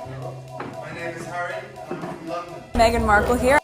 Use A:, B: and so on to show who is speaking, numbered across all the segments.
A: My name is Harry, and I'm from London.
B: Meghan Markle here.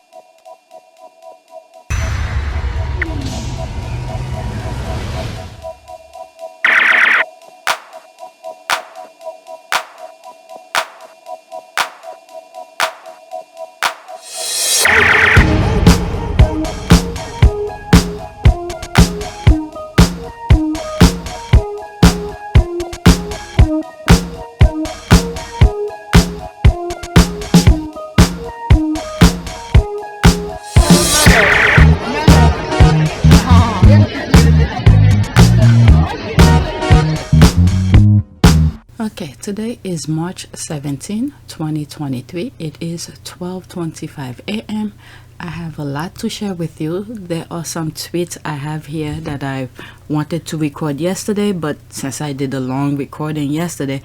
C: Okay, today is March 17, 2023. It is 12:25 a.m. I have a lot to share with you. There are some tweets I have here that I wanted to record yesterday, but since I did a long recording yesterday,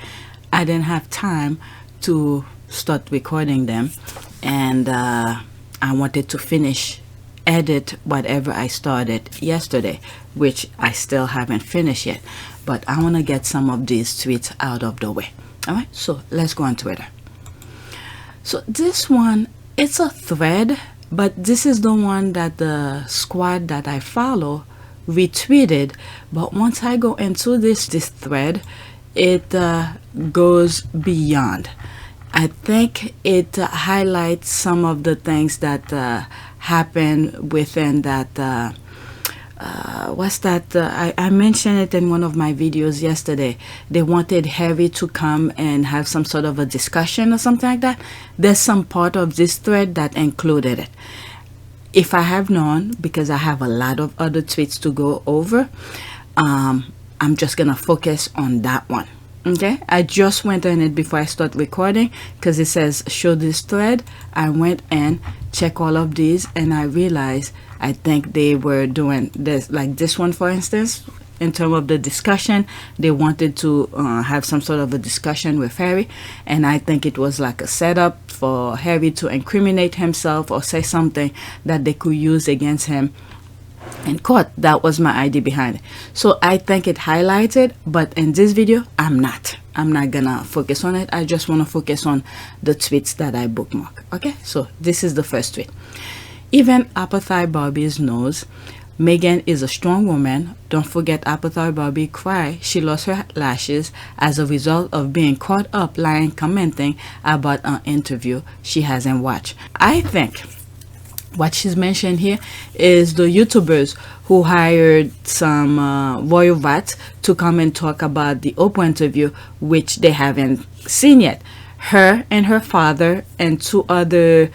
C: I didn't have time to start recording them, and I wanted to finish edit whatever I started yesterday, which I still haven't finished yet, but I want to get some of these tweets out of the way. All right, so let's go on Twitter. So this one, it's a thread, but this is the one that the squad that I follow retweeted. But once I go into this thread, it goes beyond. I think it highlights some of the things that happen within that what's that I mentioned it in one of my videos yesterday. They wanted Harry to come and have some sort of a discussion or something like that. There's some part of this thread that included it. If I have known, because I have a lot of other tweets to go over, I'm just gonna focus on that one. Okay, I just went on it before I start recording because it says show this thread. I went and check all of these, and I realized I think they were doing this, like this one for instance, in terms of the discussion. They wanted to have some sort of a discussion with Harry, and I think it was like a setup for Harry to incriminate himself or say something that they could use against him in court. That was my idea behind it. So I think it highlighted, but in this video I'm not gonna focus on it. I just want to focus on the tweets that I bookmark. Okay, so this is the first tweet. Even Apple Thigh Barbie's knows Meghan is a strong woman. Don't forget Apple Thigh Barbie cried she lost her lashes as a result of being caught up lying commenting about an interview she hasn't watched. I think what she's mentioned here is the YouTubers who hired some royal vats to come and talk about the Oprah interview, which they haven't seen yet. Her and her father and two other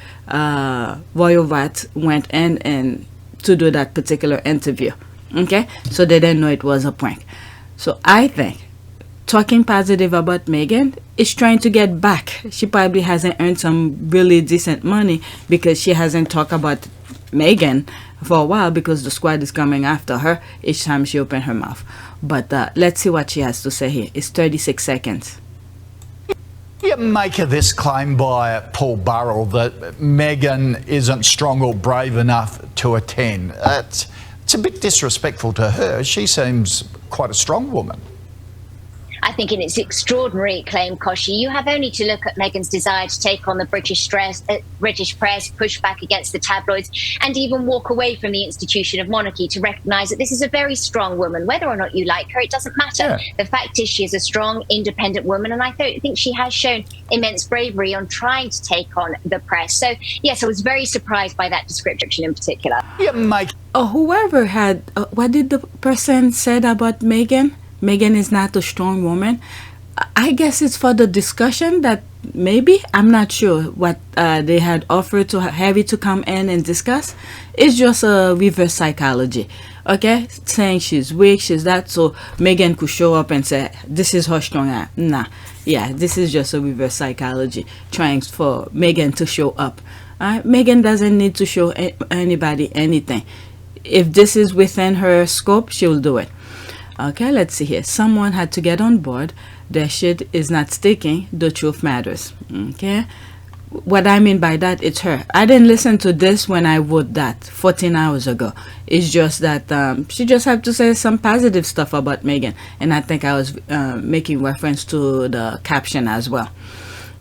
C: royal vats went in and to do that particular interview. Okay, so they didn't know it was a prank. So I think talking positive about Meghan is trying to get back. She probably hasn't earned some really decent money because she hasn't talked about Meghan for a while, because the squad is coming after her each time she opens her mouth. But let's see what she has to say here. It's 36 seconds.
D: You make of this claim by Paul Burrell that Meghan isn't strong or brave enough to attend. It's a bit disrespectful to her. She seems quite a strong woman.
E: I think in its extraordinary claim, Koshi, you have only to look at Meghan's desire to take on the British press, push back against the tabloids, and even walk away from the institution of monarchy to recognise that this is a very strong woman. Whether or not you like her, it doesn't matter.
D: Yeah.
E: The fact is she is a strong, independent woman, and I think she has shown immense bravery on trying to take on the press. So, yes, I was very surprised by that description in particular.
D: You make...
C: Whoever had... what did the person said about Meghan? Meghan is not a strong woman. I guess it's for the discussion that maybe, I'm not sure what they had offered to Harry to come in and discuss. It's just a reverse psychology. Okay, saying she's weak, she's that, so Meghan could show up and say this is her strong arm. Nah, yeah, this is just a reverse psychology trying for Meghan to show up. Meghan doesn't need to show anybody anything. If this is within her scope, she'll do it. Okay, let's see here. Someone had to get on board. Their shit is not sticking. The truth matters. Okay, what I mean by that, it's her. I didn't listen to this when I wrote that 14 hours ago. It's just that she just had to say some positive stuff about Meghan, and I think I was making reference to the caption as well.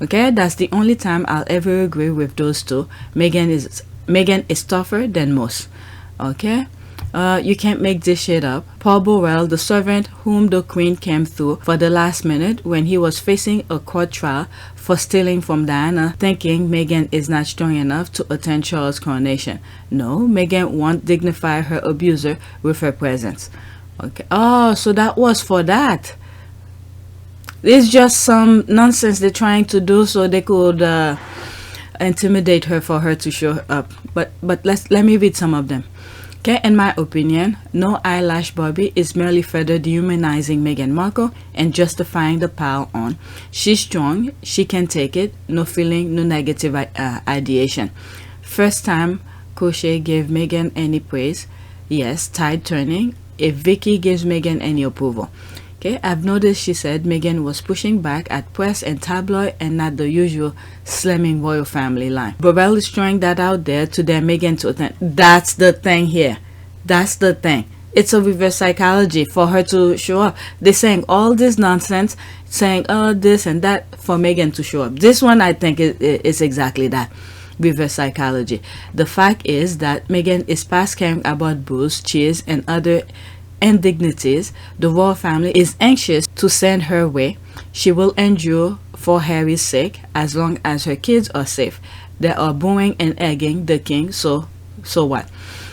C: Okay, that's the only time I'll ever agree with those two. Meghan is tougher than most. Okay, you can't make this shit up. Paul Burrell, the servant whom the Queen came through for the last minute when he was facing a court trial for stealing from Diana, thinking Meghan is not strong enough to attend Charles' coronation. No, Meghan won't dignify her abuser with her presence. Okay. Oh, so that was for that. It's just some nonsense they're trying to do so they could intimidate her for her to show up. But let me read some of them. Okay, in my opinion, no eyelash Bobby is merely further dehumanizing Meghan Markle and justifying the pile on. She's strong, she can take it, no feeling, no negative ideation. First time Crochet gave Meghan any praise, yes, tide turning, if Vicky gives Meghan any approval. Okay, I've noticed she said Meghan was pushing back at press and tabloid and not the usual slamming royal family line. Burrell is throwing that out there to dare Meghan to attend. That's the thing here. That's the thing. It's a reverse psychology for her to show up. They're saying all this nonsense, saying this and that for Meghan to show up. This one I think is exactly that. Reverse psychology. The fact is that Meghan is past caring about booze, cheers, and other indignities. The royal family is anxious to send her way. She will endure for Harry's sake as long as her kids are safe. They are booing and egging the king, so what?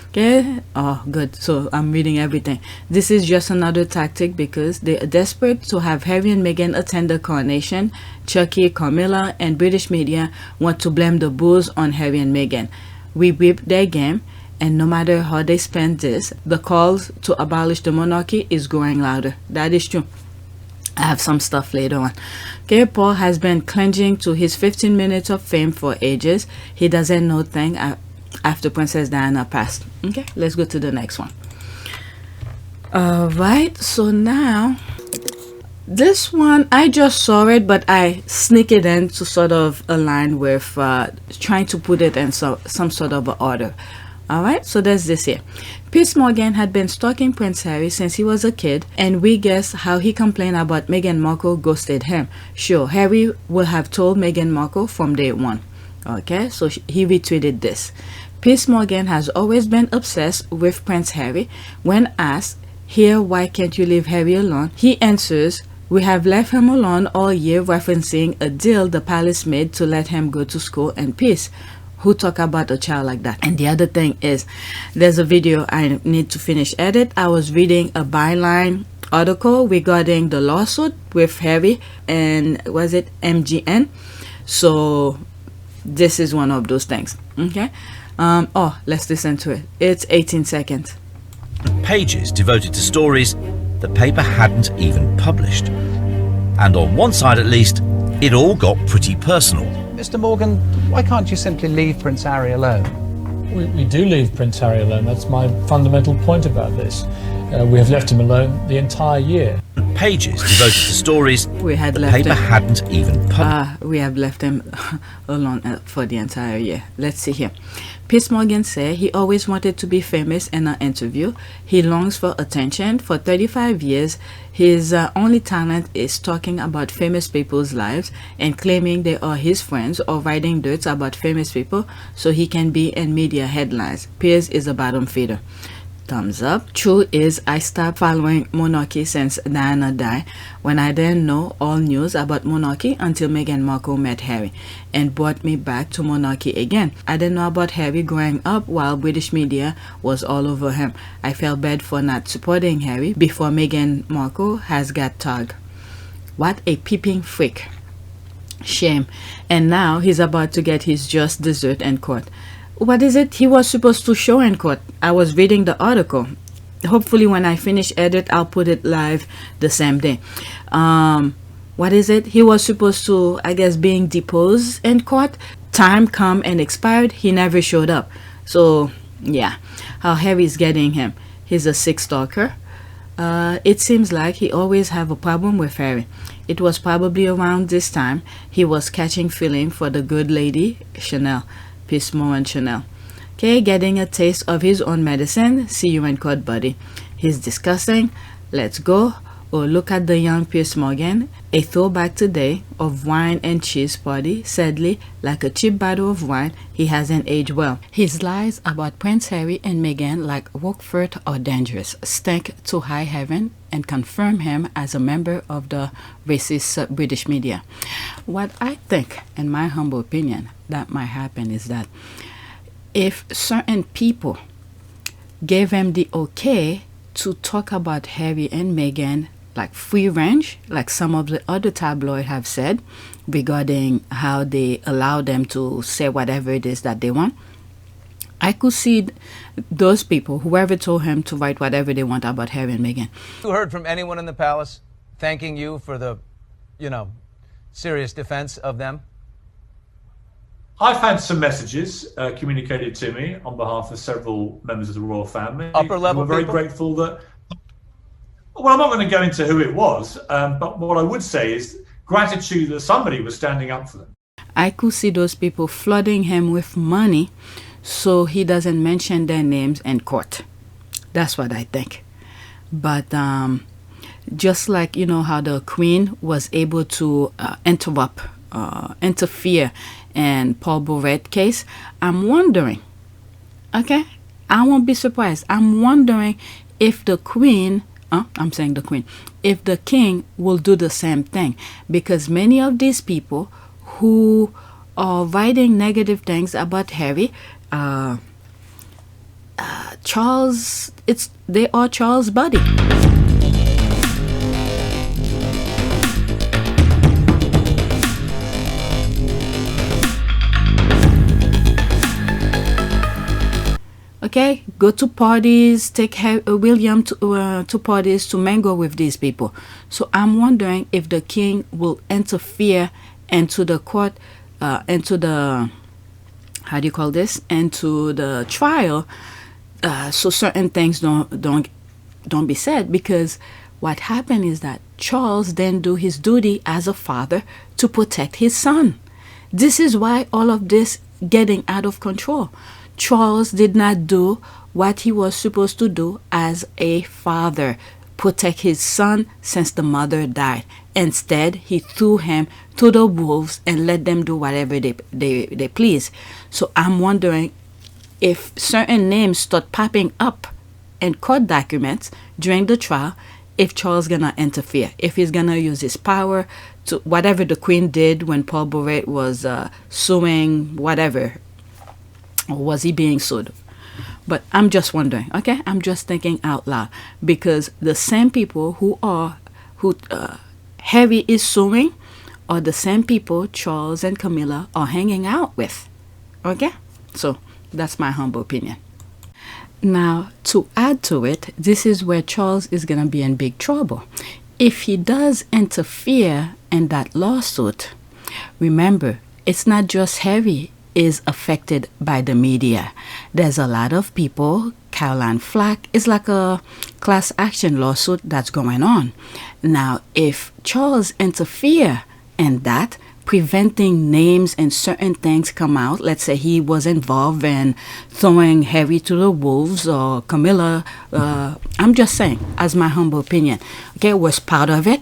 C: Okay, oh good, so I'm reading everything. This is just another tactic because they are desperate to have Harry and Meghan attend the coronation. Chucky, Homilla, and British media want to blame the booze on Harry and Meghan. We whip their game, and no matter how they spend this, the calls to abolish the monarchy is growing louder. That is true. I have some stuff later on. Okay, Paul has been clinging to his 15 minutes of fame for ages. He doesn't know thing after Princess Diana passed. Okay, let's go to the next one. Alright, so now this one I just saw it, but I sneak it in to sort of align with trying to put it in some sort of order. Alright, so there's this here. Piers Morgan had been stalking Prince Harry since he was a kid, and we guess how he complained about Meghan Markle ghosted him. Sure, Harry will have told Meghan Markle from day one. Okay, so he retweeted this. Piers Morgan has always been obsessed with Prince Harry. When asked, here, why can't you leave Harry alone? He answers, we have left him alone all year, referencing a deal the palace made to let him go to school in peace. Who talk about a child like that? And the other thing is, there's a video I need to finish edit. I was reading a Byline article regarding the lawsuit with Harry and was it MGN? So this is one of those things. Okay. Let's listen to it. It's 18 seconds.
B: Pages devoted to stories the paper hadn't even published. And on one side at least, it all got pretty personal.
F: Mr. Morgan, why can't you simply leave Prince Harry alone?
G: We do leave Prince Harry alone. That's my fundamental point about this. We have left him alone the entire year.
B: Pages devoted to stories
C: we had
B: the
C: left
B: paper
C: him.
B: hadn't even published.
C: We have left him alone for the entire year. Let's see here. Piers Morgan said he always wanted to be famous in an interview. He longs for attention. For 35 years, his only talent is talking about famous people's lives and claiming they are his friends or writing dirt about famous people so he can be in media headlines. Piers is a bottom feeder. Thumbs up. True is I stopped following Monarchy since Diana died, when I didn't know all news about Monarchy until Meghan Markle met Harry and brought me back to Monarchy again. I didn't know about Harry growing up while British media was all over him. I felt bad for not supporting Harry before Meghan Markle has got tagged. What a peeping freak. Shame. And now he's about to get his just dessert in court. What is it he was supposed to show in court? I was reading the article. Hopefully when I finish edit, I'll put it live the same day. What is it? He was supposed to, I guess, being deposed in court. Time come and expired. He never showed up. So, yeah. How Harry's getting him. He's a sick stalker. It seems like he always have a problem with Harry. It was probably around this time he was catching feeling for the good lady, Chanel. Piers Morgan Chanel. Okay, getting a taste of his own medicine. See you in court, buddy. He's discussing. Let's go. Or look at the young Piers Morgan, a throwback today of wine and cheese party. Sadly, like a cheap bottle of wine, he hasn't aged well. His lies about Prince Harry and Meghan, like Rockford, are dangerous, stink to high heaven, and confirm him as a member of the racist British media. What I think, in my humble opinion, that might happen is that if certain people gave him the okay to talk about Harry and Meghan, like free range, like some of the other tabloid have said regarding how they allow them to say whatever it is that they want, I could see those people, whoever told him to write whatever they want about Harry and Meghan.
H: You heard from anyone in the palace thanking you for the, serious defense of them?
I: I've had some messages communicated to me on behalf of several members of the royal family.
H: Upper level
I: We're very
H: people?
I: grateful that. Well, I'm not going to go into who it was, but what I would say is gratitude that somebody was standing up for them.
C: I could see those people flooding him with money so he doesn't mention their names in court. That's what I think. But just like, how the Queen was able to interfere in Paul Bourret case, I'm wondering, okay? I won't be surprised. I'm wondering if the Queen, if the King will do the same thing. Because many of these people who are writing negative things about Harry, Charles, they are Charles' buddy. Okay, go to parties, take William to parties to mingle with these people. So I'm wondering if the King will interfere into the court, into the trial, so certain things don't be said. Because what happened is that Charles then do his duty as a father to protect his son. This is why all of this getting out of control. Charles did not do what he was supposed to do as a father, protect his son since the mother died. Instead, he threw him to the wolves and let them do whatever they please. So I'm wondering if certain names start popping up in court documents during the trial, if Charles gonna interfere, if he's gonna use his power to whatever the Queen did when Paul Bourret was suing whatever. Or was he being sued? But I'm just wondering, okay? I'm just thinking out loud. Because the same people who Harry is suing are the same people Charles and Camilla are hanging out with. Okay? So that's my humble opinion. Now, to add to it, this is where Charles is going to be in big trouble. If he does interfere in that lawsuit, remember, it's not just Harry is affected by the media. There's a lot of people. Caroline Flack is like a class action lawsuit that's going on. Now, if Charles interfere in that, preventing names and certain things come out, let's say he was involved in throwing Harry to the wolves, or Camilla, I'm just saying, as my humble opinion, okay, was part of it,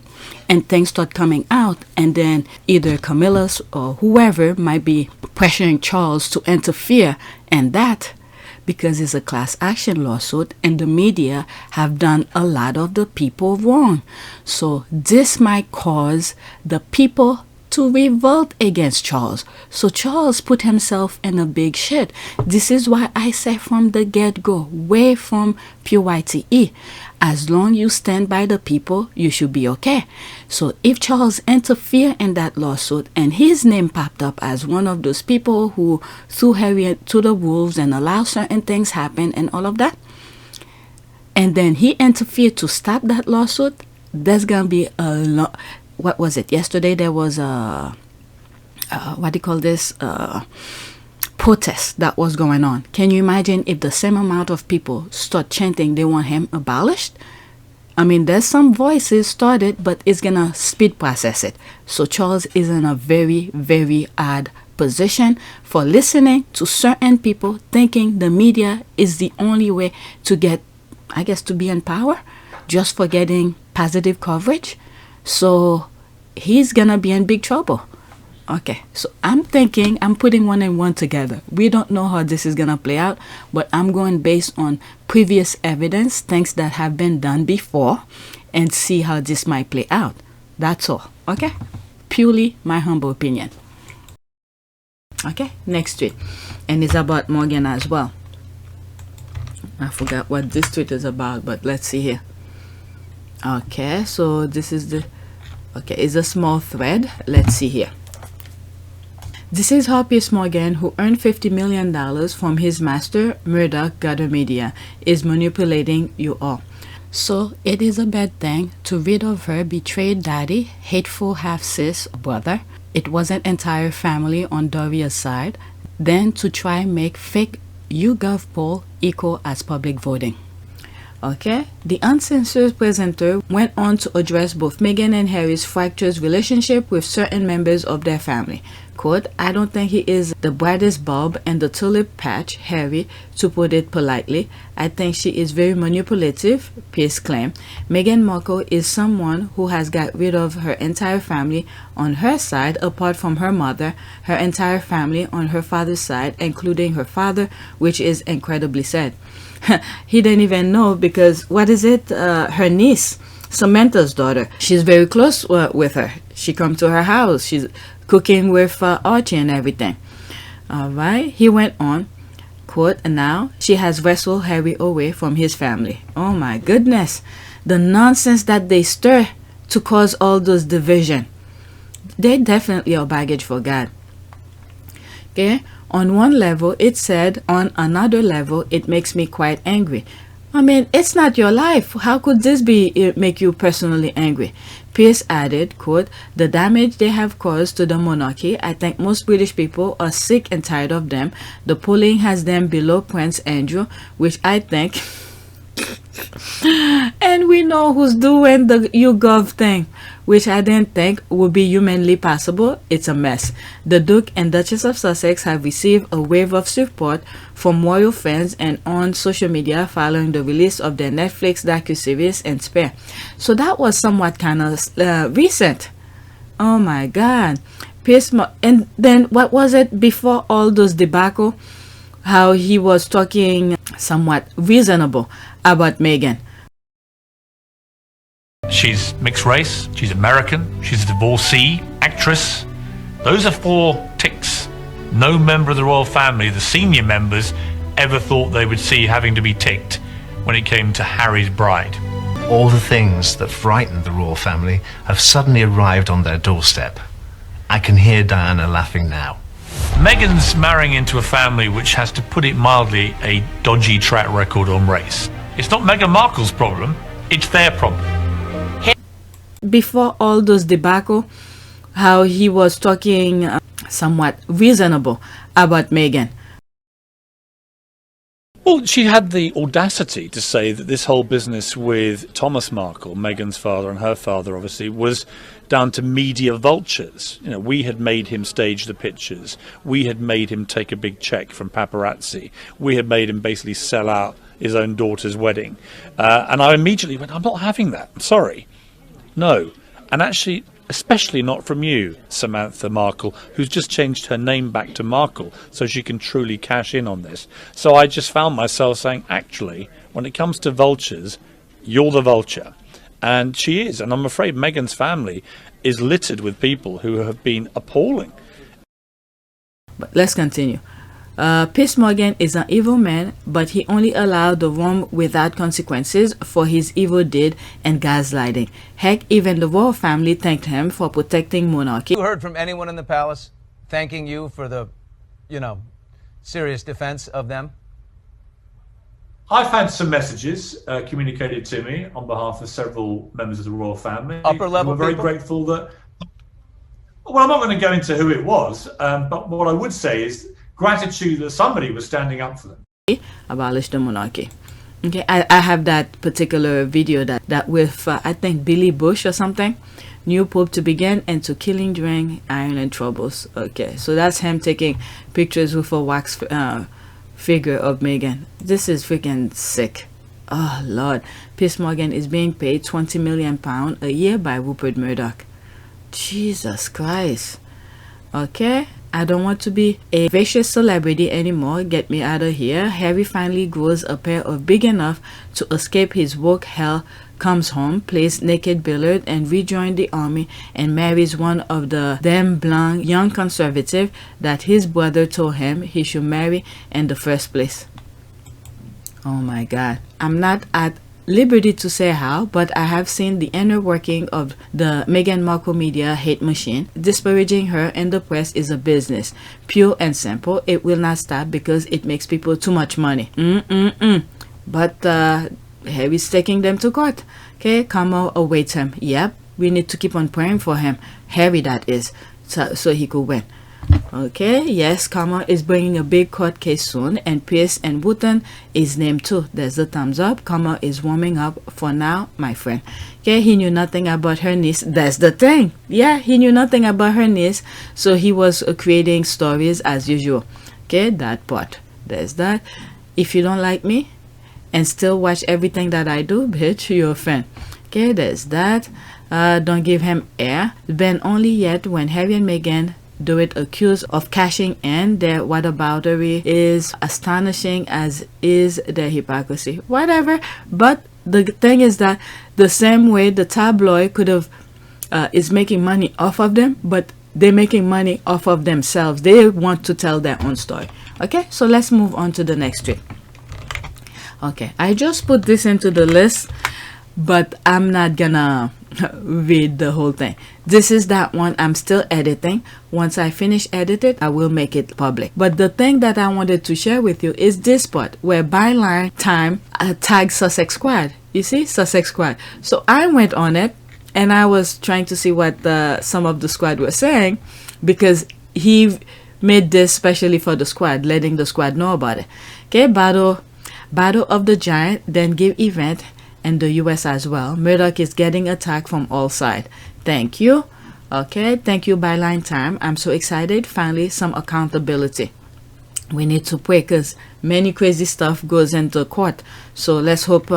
C: and things start coming out, and then either Camilla or whoever might be pressuring Charles to interfere in that, because it's a class action lawsuit and the media have done a lot of the people wrong. So this might cause the people to revolt against Charles. So Charles put himself in a big shit. This is why I say from the get-go, way from pure YTE, as long you stand by the people, you should be okay. So if Charles interfered in that lawsuit and his name popped up as one of those people who threw Harry to the wolves and allowed certain things happen and all of that, and then he interfered to stop that lawsuit, there's gonna be a lot. What was it? Yesterday there was a protest that was going on. Can you imagine if the same amount of people start chanting they want him abolished? I mean, there's some voices started, but it's gonna speed process it. So Charles is in a very, very odd position for listening to certain people, thinking the media is the only way to get, I guess, to be in power, just for getting positive coverage. So he's gonna be in big trouble. Okay, so I'm thinking, I'm putting one and one together. We don't know how this is gonna play out, but I'm going based on previous evidence, things that have been done before, and see how this might play out. That's all. Okay, purely my humble opinion. Okay, next tweet, and it's about Morgan as well. I forgot what this tweet is about, but let's see here. Okay, so this is the, okay, it's a small thread. Let's see here. This is how Piers Morgan, who earned $50 million from his master, Murdoch Gather Media, is manipulating you all. So it is a bad thing to rid of her betrayed daddy, hateful half-sis brother. It wasn't entire family on Doria's side. Then to try make fake YouGov poll equal as public voting. Okay, the uncensored presenter went on to address both Meghan and Harry's fractious relationship with certain members of their family. Quote, I don't think he is the brightest bulb in the tulip patch, Harry, to put it politely. I think she is very manipulative, Piers claimed. Meghan Markle is someone who has got rid of her entire family on her side, apart from her mother, her entire family on her father's side, including her father, which is incredibly sad. He didn't even know because, what is it, her niece, Samantha's daughter, she's very close with her. She comes to her house, she's cooking with Archie and everything. All right, he went on, quote, now she has wrestled Harry away from his family. Oh my goodness, the nonsense that they stir to cause all those division. They definitely are baggage for God. Okay, on one level it's sad, on another level it makes me quite angry. I mean, it's not your life. How could this make you personally angry? Piers added, quote, the damage they have caused to the monarchy, I think most British people are sick and tired of them. The polling has them below Prince Andrew, which I think and we know who's doing the YouGov thing, which I didn't think would be humanly possible. It's a mess. The Duke and Duchess of Sussex have received a wave of support from royal fans and on social media following the release of their Netflix docuseries and Spare. So that was somewhat kind of recent. Oh my God. And then what was it before all those debacle? How he was talking somewhat reasonable about Meghan.
J: She's mixed race, she's American, she's a divorcee, actress. Those are 4 ticks. No member of the royal family, the senior members, ever thought they would see having to be ticked when it came to Harry's bride.
K: All the things that frightened the royal family have suddenly arrived on their doorstep. I can hear Diana laughing now.
J: Meghan's marrying into a family which has, to put it mildly, a dodgy track record on race. It's not Meghan Markle's problem, it's their problem.
C: Before all those debacle, how he was talking somewhat reasonable about Meghan.
G: Well, she had the audacity to say that this whole business with Thomas Markle, Meghan's father, and her father, obviously, was down to media vultures. You know, we had made him stage the pictures. We had made him take a big check from paparazzi. We had made him basically sell out his own daughter's wedding. And I immediately went, I'm not having that. I'm sorry. No. And actually, especially not from you, Samantha Markle, who's just changed her name back to Markle so she can truly cash in on this. So I just found myself saying, actually, when it comes to vultures, you're the vulture. And she is. And I'm afraid Meghan's family is littered with people who have been appalling.
C: But let's continue. Piers Morgan is an evil man, but he only allowed the wrong without consequences for his evil deed and gaslighting. Heck, even the royal family thanked him for protecting monarchy.
H: You heard from anyone in the palace thanking you for the, serious defense of them?
I: I've had some messages communicated to me on behalf of several members of the royal family.
H: Upper level
I: We're very
H: people?
I: grateful that. Well, I'm not going to go into who it was, but what I would say is gratitude that somebody was standing up for them.
C: Abolish the monarchy. Okay, I have that particular video that with I think Billy Bush or something. New pope to begin and to killing during Ireland troubles. Okay, so that's him taking pictures with a wax figure of Meghan. This is freaking sick. Oh Lord, Piers Morgan is being paid £20 million a year by Rupert Murdoch. Jesus Christ. Okay, I don't want to be a vicious celebrity anymore. Get me out of here. Harry finally grows a pair of big enough to escape his woke hell, comes home, plays naked billiard, and rejoins the army and marries one of the damn blonde young conservative that his brother told him he should marry in the first place. Oh my God. I'm not at liberty to say how, but I have seen the inner working of the Meghan Markle media hate machine. Disparaging her in the press is a business, pure and simple. It will not stop because it makes people too much money. But Harry's taking them to court. Okay, Kamala awaits him. Yep, we need to keep on praying for him. Harry, that is, so he could win. Okay, yes, Kamala is bringing a big court case soon, and Piers and Wooten is named too. There's the thumbs up. Kamala is warming up for now, my friend. Okay, he knew nothing about her niece. That's the thing. Yeah, he knew nothing about her niece, so he was creating stories as usual. Okay, that part. There's that. If you don't like me and still watch everything that I do, bitch, you're a fan. Okay, there's that. Don't give him air. Ben only yet when Harry and Meghan do it accused of cashing in. Their whataboutery is astonishing, as is their hypocrisy. Whatever. But the thing is that the same way the tabloid could have is making money off of them, but they're making money off of themselves. They want to tell their own story. Okay, so let's move on to the next tweet. Okay, I just put this into the list, but I'm not gonna read the whole thing. This is that one I'm still editing. Once I finish editing, I will make it public. But the thing that I wanted to share with you is this part where Byline time tagged Sussex Squad. You see, Sussex Squad. So I went on it and I was trying to see what some of the squad were saying, because he made this specially for the squad, letting the squad know about it. Okay, Battle of the Giant, then give event in the US as well. Murdoch is getting attacked from all sides. Thank you. Okay, thank you, Byline time. I'm so excited. Finally, some accountability. We need to pray because many crazy stuff goes into court. So let's hope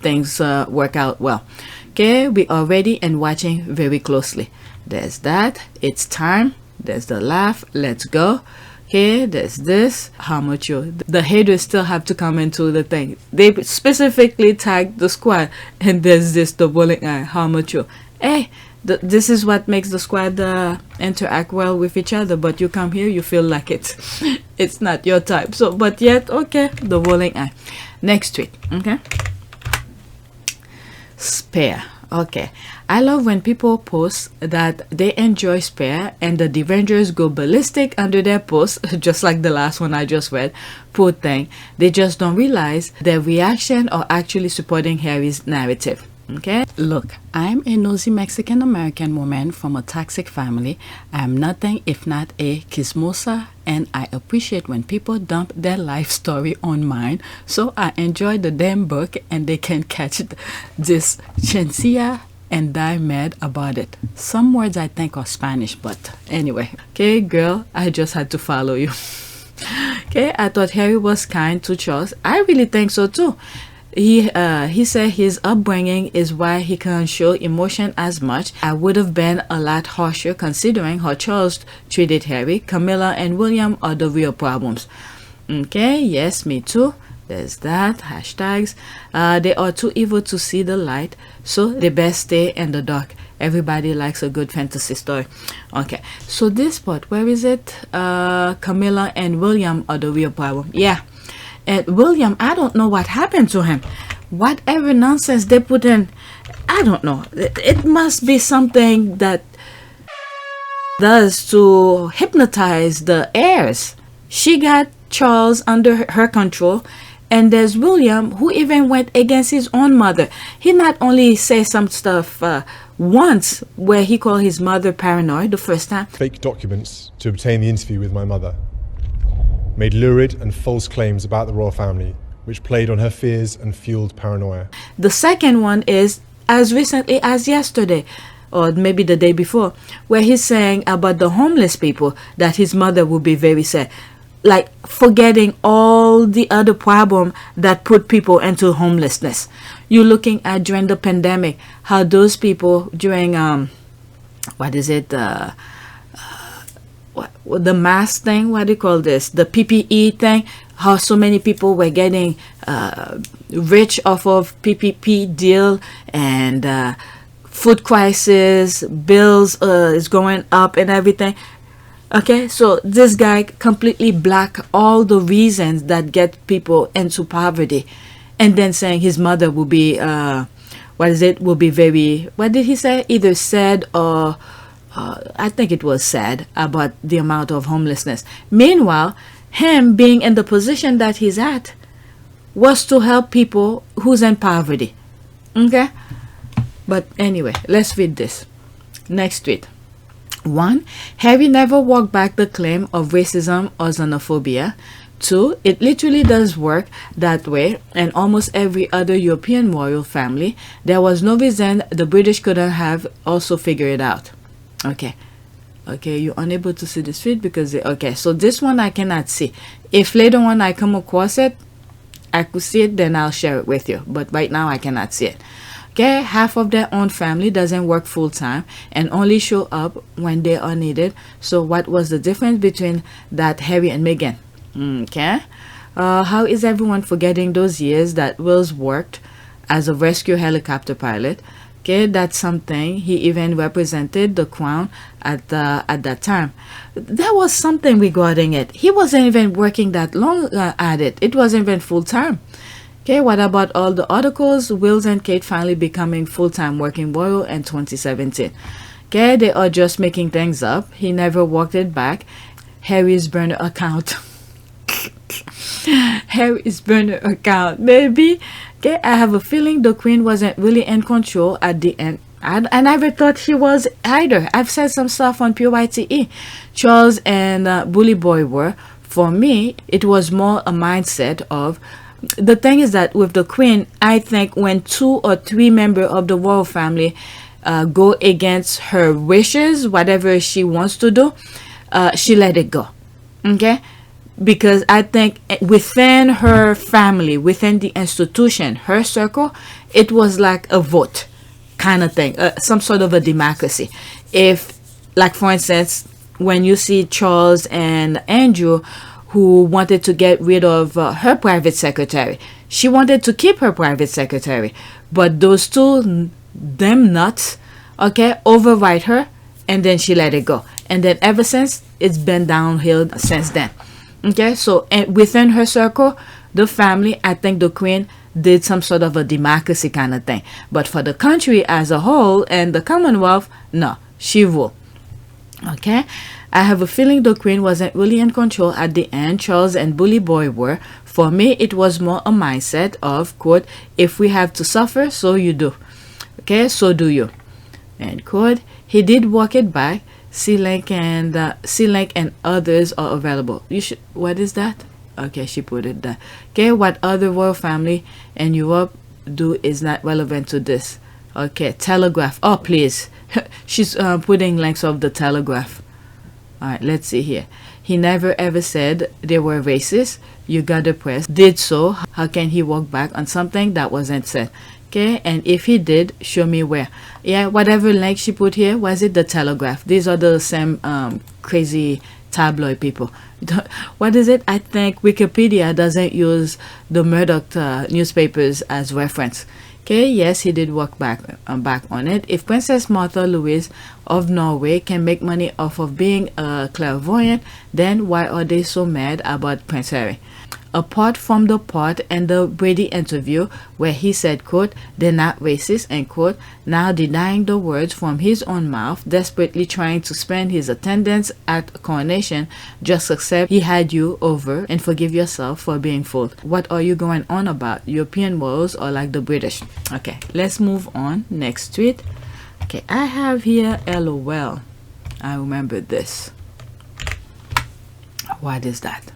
C: things work out well. Okay, we are ready and watching very closely. There's that. It's time. There's the laugh. Let's go. Okay, there's this. How much you? The haters still have to come into the thing. They specifically tagged the squad, and there's this, the bowling eye. How much you? Hey, this is what makes the squad interact well with each other. But you come here, you feel like it's not your type. So, but yet, okay, the bowling eye. Next tweet. Okay. Spare. Okay, I love when people post that they enjoy Spare and the derangers go ballistic under their posts, just like the last one I just read. Poor thing, they just don't realize their reaction or actually supporting Harry's narrative. Okay, look, I'm a nosy Mexican American woman from a toxic family. I'm nothing if not a chismosa, and I appreciate when people dump their life story on mine, so I enjoy the damn book and they can catch this chinchilla and die mad about it. Some words I think are Spanish, but anyway. Okay, girl, I just had to follow you. Okay, I thought Harry was kind to Charles. I really think so too. He said his upbringing is why he can't show emotion as much. I would have been a lot harsher considering how Charles treated Harry. Camilla and William are the real problems. Okay, yes, me too. There's that. Hashtags. They are too evil to see the light, so they best stay in the dark. Everybody likes a good fantasy story. Okay, so this part, where is it? Camilla and William are the real problem. Yeah. And William, I don't know what happened to him. Whatever nonsense they put in, I don't know. It must be something that does to hypnotize the heirs. She got Charles under her control, and there's William, who even went against his own mother. He not only said some stuff once where he called his mother paranoid the first time.
L: Fake documents to obtain the interview with my mother. Made lurid and false claims about the royal family, which played on her fears and fueled paranoia.
C: The second one is as recently as yesterday, or maybe the day before, where he's saying about the homeless people that his mother would be very sad. like forgetting all the other problem that put people into homelessness. You're looking at during the pandemic, how those people during the mask thing, what do you call this, the PPE thing, how so many people were getting rich off of PPP deal, and food crisis, bills is going up and everything. Okay, so this guy completely black all the reasons that get people into poverty, and then saying his mother will be will be very, what did he say, either sad or I think it was sad about the amount of homelessness. Meanwhile, him being in the position that he's at was to help people who's in poverty. Okay, but anyway, let's read this next tweet. 1. Harry never walked back the claim of racism or xenophobia. 2. It literally does work that way in almost every other European royal family. There was no reason the British couldn't have also figured it out. Okay, you're unable to see this tweet because okay, so this one I cannot see. If later on I come across it, I could see it, then I'll share it with you, but right now I cannot see it. Okay, half of their own family doesn't work full-time and only show up when they are needed. So what was the difference between that Harry and Meghan? Okay, how is everyone forgetting those years that Wills worked as a rescue helicopter pilot? Okay, that's something. He even represented the crown at that time. There was something regarding it. He wasn't even working that long at it. It wasn't even full-time. Okay, what about all the articles? Wills and Kate finally becoming full-time working royal in 2017. Okay, they are just making things up. He never walked it back. Harry's burner account. Harry's burner account, baby. Okay, I have a feeling the Queen wasn't really in control at the end. I never thought she was either. I've said some stuff on PYTE. Charles and Bully Boy were. For me, it was more a mindset of, the thing is that with the Queen, I think when 2 or 3 members of the royal family go against her wishes, whatever she wants to do, she let it go. Okay, because I think within her family, within the institution, her circle, it was like a vote kind of thing, some sort of a democracy. If, like for instance, when you see Charles and Andrew, who wanted to get rid of her private secretary, she wanted to keep her private secretary, but those two, them nuts, okay, override her, and then she let it go. And then ever since, it's been downhill since then. Okay, so within her circle, the family, I think the Queen did some sort of a democracy kind of thing. But for the country as a whole and the Commonwealth, no, she ruled. Okay, I have a feeling the Queen wasn't really in control at the end. Charles and Bully Boy were. For me, it was more a mindset of, quote, if we have to suffer, so you do. Okay, so do you. End quote. He did walk it back. C-Link and others are available. You should. What is that? Okay, she put it there. Okay, what other royal family in Europe do is not relevant to this. Okay, Telegraph. Oh, please. She's putting links of the Telegraph. All right, let's see here. He never ever said they were racist. You got the press. Did so. How can he walk back on something that wasn't said? Okay, and if he did, show me where. Yeah, whatever link she put here, was it the Telegraph? These are the same crazy tabloid people. What is it? I think Wikipedia doesn't use the Murdoch newspapers as reference. Okay, yes, he did walk back on it. If Princess Martha Louise of Norway can make money off of being a clairvoyant, then why are they so mad about Prince Harry? Apart from the part in the Brady interview where he said, quote, they're not racist, end quote, now denying the words from his own mouth, desperately trying to spend his attendance at coronation, just accept he had you over and forgive yourself for being fooled. What are you going on about? European royals are like the British. Okay, let's move on. Next tweet. Okay, I have here LOL. I remember this. What is that?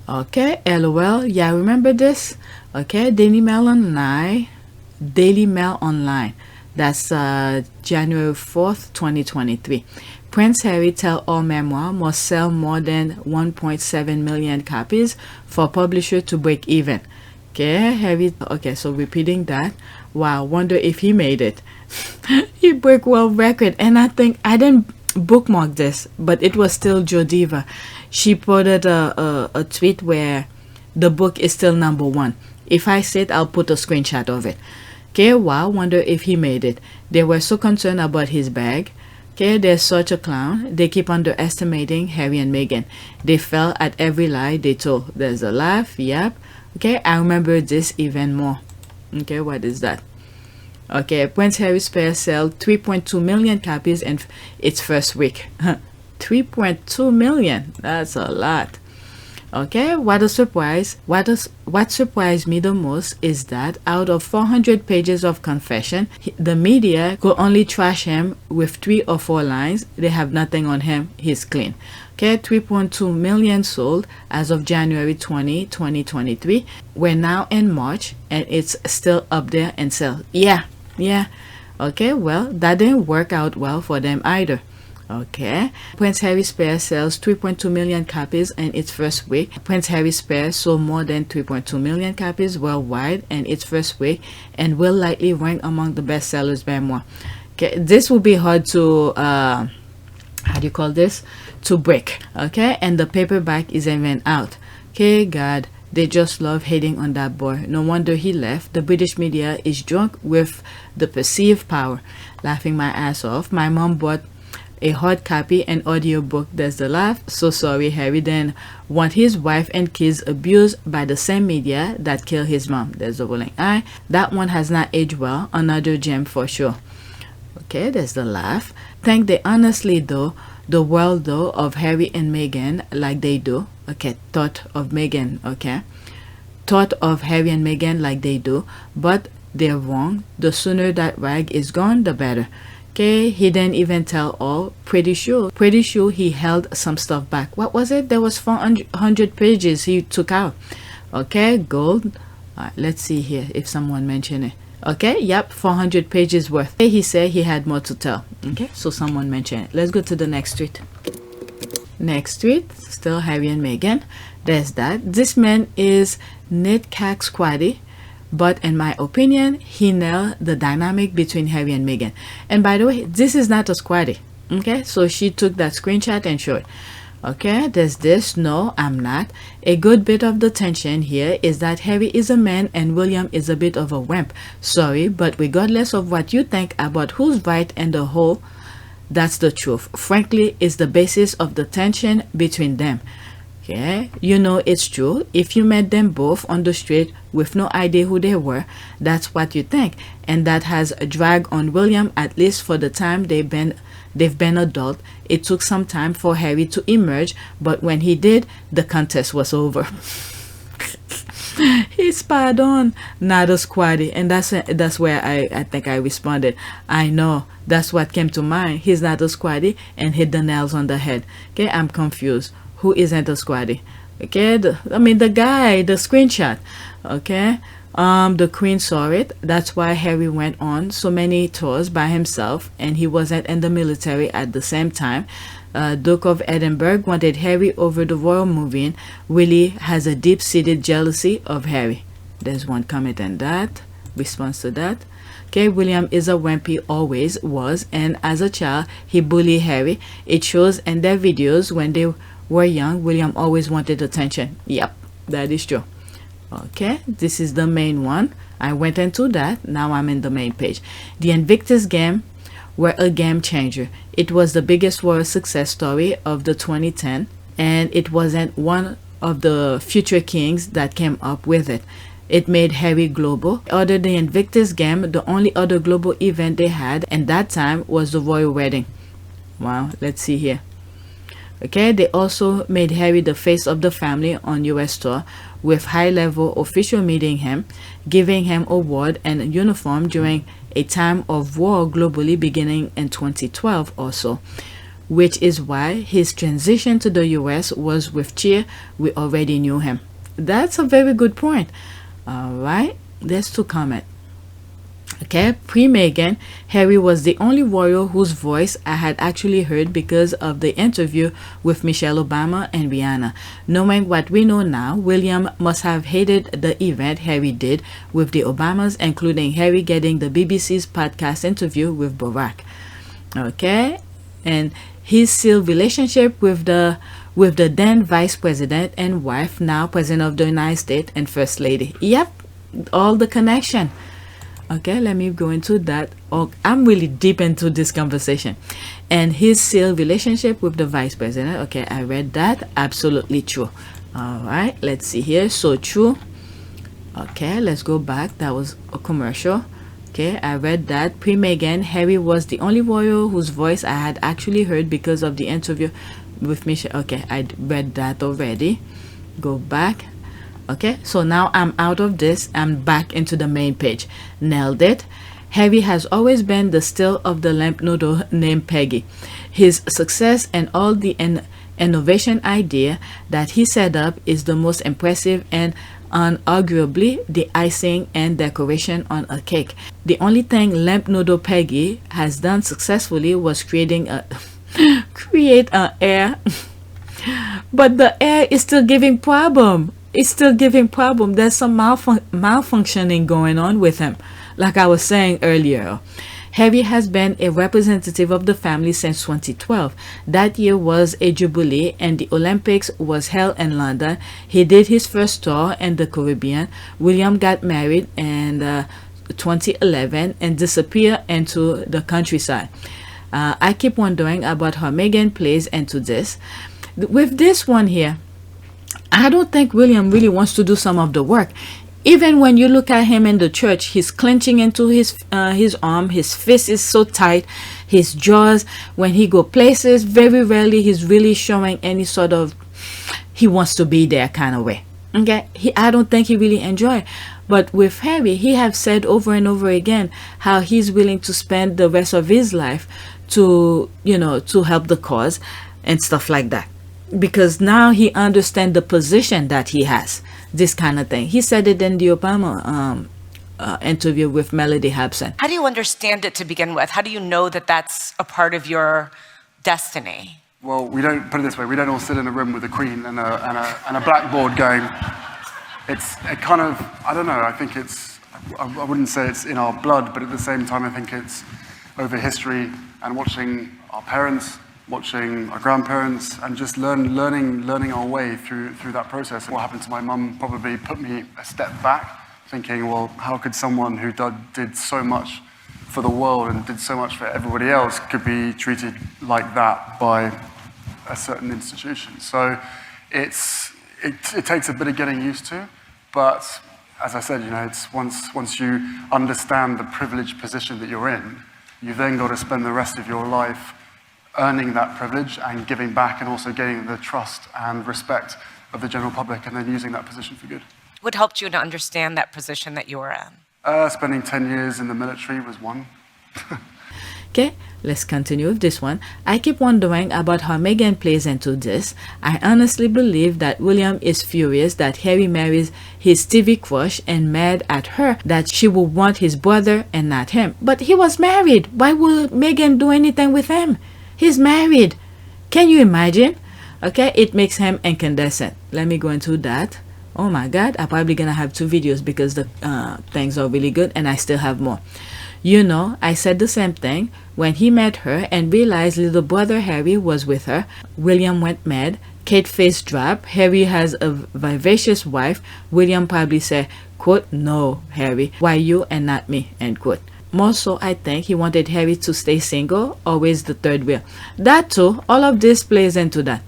C: Okay, LOL. Yeah, remember this? Okay, Daily Mail Online. That's January 4th, 2023. Prince Harry tell-all memoir must sell more than 1.7 million copies for publisher to break even. Okay, Harry. Okay, so repeating that. Wow, wonder if he made it. He broke world record, and I think I didn't bookmark this, but it was still Jodiva. She put it a tweet where the book is still #1. If I say it, I'll put a screenshot of it. Okay, wow, wonder if he made it. They were so concerned about his bag. Okay, they're such a clown. They keep underestimating Harry and Meghan. They fell at every lie they told. There's a laugh, yep. Okay, I remember this even more. Okay, what is that? Okay, Prince Harry's pair sold 3.2 million copies in its first week. 3.2 million, that's a lot. Okay, what a surprise. What surprised me the most is that out of 400 pages of confession, the media could only trash him with 3 or 4 lines. They have nothing on him, he's clean. Okay, 3.2 million sold as of January 20, 2023. We're now in March and it's still up there and sell. Yeah. Okay, well, that didn't work out well for them either. Okay, Prince Harry's pair sells 3.2 million copies in its first week. Prince Harry's pair sold more than 3.2 million copies worldwide in its first week and will likely rank among the bestsellers memoir. Okay, this will be hard to how do you call this, to break. Okay, and the paperback is even out. Okay, God, they just love hating on that boy. No wonder he left. The British media is drunk with the perceived power. Laughing my ass off. My mom bought a hard copy and audiobook. There's the laugh. So sorry, Harry then want his wife and kids abused by the same media that killed his mom. There's the rolling eye. That one has not aged well. Another gem for sure. Okay, there's the laugh. Think they honestly though the world though of Harry and Meghan like they do. Okay, thought of Meghan. Okay, thought of Harry and Meghan like they do, but they're wrong. The sooner that rag is gone, the better. Okay, he didn't even tell all. Pretty sure he held some stuff back. What was it? There was 400 pages he took out. Okay, gold. Let's see here if someone mentioned it. Okay, yep, 400 pages worth. Okay, he said he had more to tell. Okay, so someone mentioned it. Let's go to the next tweet. Next tweet, still Harry and Meghan. There's that. This man is nitcacsquaddie. But in my opinion, he nailed the dynamic between Harry and Meghan. And by the way, this is not a squaddie. Okay, so she took that screenshot and showed. Okay, there's this. No, I'm not. A good bit of the tension here is that Harry is a man and William is a bit of a wimp. Sorry, but regardless of what you think about who's right and the whole, that's the truth. Frankly, it's the basis of the tension between them. Okay, you know it's true. If you met them both on the street with no idea who they were, that's what you think, and that has a drag on William, at least for the time they've been adult. It took some time for Harry to emerge, but when he did, the contest was over. He's spot on, not a squaddie, and that's where I think I responded. I know, that's what came to mind. He's not a squaddie, and hit the nails on the head. Okay, I'm confused. Who isn't a squaddie? Okay, the guy, the screenshot. Okay, the Queen saw it. That's why Harry went on so many tours by himself, and he wasn't in the military at the same time. Duke of Edinburgh wanted Harry over the royal moving. Willie has a deep-seated jealousy of Harry. There's one comment on that. Response to that. Okay, William is a wimpy, always was, and as a child, he bullied Harry. It shows in their videos when they were young. William always wanted attention. Yep, that is true. Okay, this is the main one. I went into that. Now I'm in the main page. The Invictus Games were a game changer. It was the biggest royal success story of the 2010, and it wasn't one of the future kings that came up with it. It made Harry global. Other than the Invictus Games, the only other global event they had at that time was the royal wedding. Wow, let's see here. Okay, they also made Harry the face of the family on US tour, with high-level official meeting him, giving him award and uniform during a time of war globally beginning in 2012 or so, which is why his transition to the US was with cheer. We already knew him. That's a very good point. All right, let's to comment. Okay, pre-Meghan, Harry was the only royal whose voice I had actually heard because of the interview with Michelle Obama and Rihanna. Knowing what we know now, William must have hated the event Harry did with the Obamas, including Harry getting the BBC's podcast interview with Barack. Okay, and his sealed relationship with the then vice president and wife, now president of the United States and first lady. Yep, all the connection. Okay, let me go into that. Oh, I'm really deep into this conversation. And his sealed relationship with the vice president. Okay, I read that. Absolutely true. All right, let's see here. So true. Okay, let's go back. That was a commercial. Okay, I read that. Pre-Meghan, Harry was the only royal whose voice I had actually heard because of the interview with Michelle. Okay, I read that already. Go back. Okay, so now I'm out of this. I'm back into the main page. Nailed it. Harry has always been the still of the lamp noodle named Peggy. His success and all the innovation idea that he set up is the most impressive and unarguably the icing and decoration on a cake. The only thing lamp noodle Peggy has done successfully was create an air, but the air is still giving problem. It's still giving problem. There's some malfunctioning going on with him. Like I was saying earlier, Harry has been a representative of the family since 2012. That year was a jubilee and the Olympics was held in London. He did his first tour in the Caribbean. William got married in 2011 and disappeared into the countryside. I keep wondering about how Meghan plays into this. With this one here, I don't think William really wants to do some of the work. Even when you look at him in the church, he's clenching into his arm. His fist is so tight. His jaws, when he go places, very rarely he's really showing any sort of he wants to be there kind of way. Okay, I don't think he really enjoy. But with Harry, he have said over and over again how he's willing to spend the rest of his life to help the cause and stuff like that. Because now he understands the position that he has, this kind of thing. He said it in the Obama interview with Melody Hobson.
M: How do you understand it to begin with? How do you know that that's a part of your destiny?
A: Well, we don't, put it this way, we don't all sit in a room with a queen and a blackboard going. It's a kind of, I don't know, I think it's, I wouldn't say it's in our blood, but at the same time I think it's over history and watching our parents, watching our grandparents, and just learning our way through that process. What happened to my mum probably put me a step back, thinking, well, how could someone who did so much for the world and did so much for everybody else could be treated like that by a certain institution? So it takes a bit of getting used to, but as I said, it's once you understand the privileged position that you're in, you've then got to spend the rest of your life earning that privilege and giving back and also gaining the trust and respect of the general public and then using that position for good.
M: What helped you to understand that position that you were in?
A: Spending 10 years in the military was one.
C: Okay, let's continue with this one. I keep wondering about how Meghan plays into this. I honestly believe that William is furious that Harry marries his TV crush and mad at her that she will want his brother and not him. But he was married. Why would Meghan do anything with him? He's married. Can you imagine? Okay, it makes him incandescent. Let me go into that. Oh my God, I'm probably gonna have 2 videos because the things are really good and I still have more. I said the same thing when he met her and realized little brother Harry was with her. William went mad. Kate face dropped. Harry has a vivacious wife. William probably said, quote, "No, Harry, why you and not me," end quote. More so, I think he wanted Harry to stay single, always the third wheel. That too, all of this plays into that.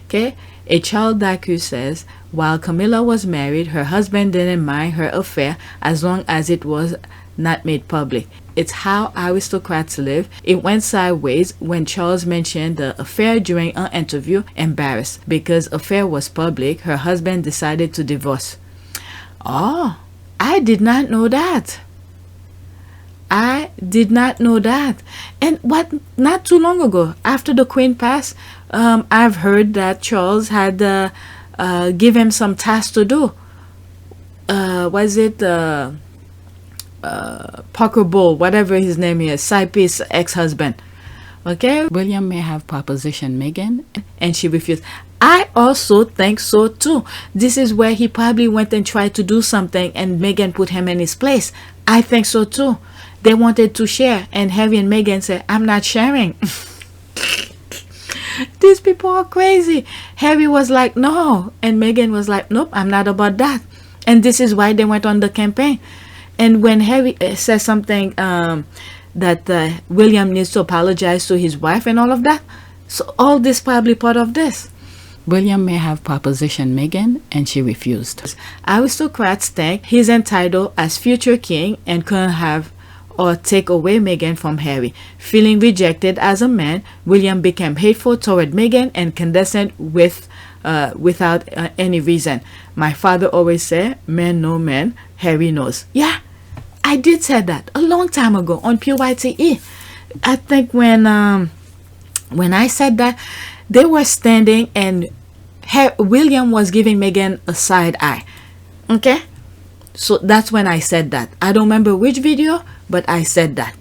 C: Okay, a child Daku says, while Camilla was married, her husband didn't mind her affair as long as it was not made public. It's how aristocrats live. It went sideways when Charles mentioned the affair during an interview. Embarrassed because affair was public, her husband decided to divorce. Oh, I did not know that. I did not know that. And not too long ago, after the Queen passed, I've heard that Charles had give him some tasks to do. Was it Parker Bowl, whatever his name is, Cyprus ex-husband. Okay, William may have propositioned Meghan, and she refused. I also think so too. This is where he probably went and tried to do something, and Meghan put him in his place. I think so too. They wanted to share, and Harry and Meghan said, "I'm not sharing." These people are crazy. Harry was like, "No," and Meghan was like, "Nope, I'm not about that." And this is why they went on the campaign. And when Harry says something that William needs to apologize to his wife and all of that, so all this probably part of this. William may have propositioned Meghan, and she refused. Aristocrats think he's entitled as future king and couldn't have or take away Meghan from Harry. Feeling rejected as a man, William became hateful toward Meghan and condescending without any reason. My father always said, "Man know man, Harry knows." Yeah, I did say that a long time ago on PYTE. I think when I said that, they were standing and William was giving Meghan a side eye. Okay, so that's when I said that. I don't remember which video, but I said that.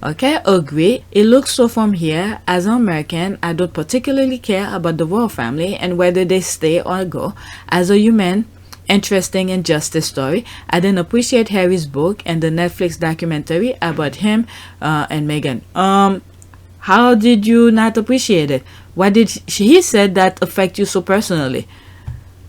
C: Okay, agree. It looks so from here. As an American, I don't particularly care about the royal family and whether they stay or go. As a human, interesting and justice story. I didn't appreciate Harry's book and the Netflix documentary about him and Meghan. How did you not appreciate it? What did he said that affect you so personally?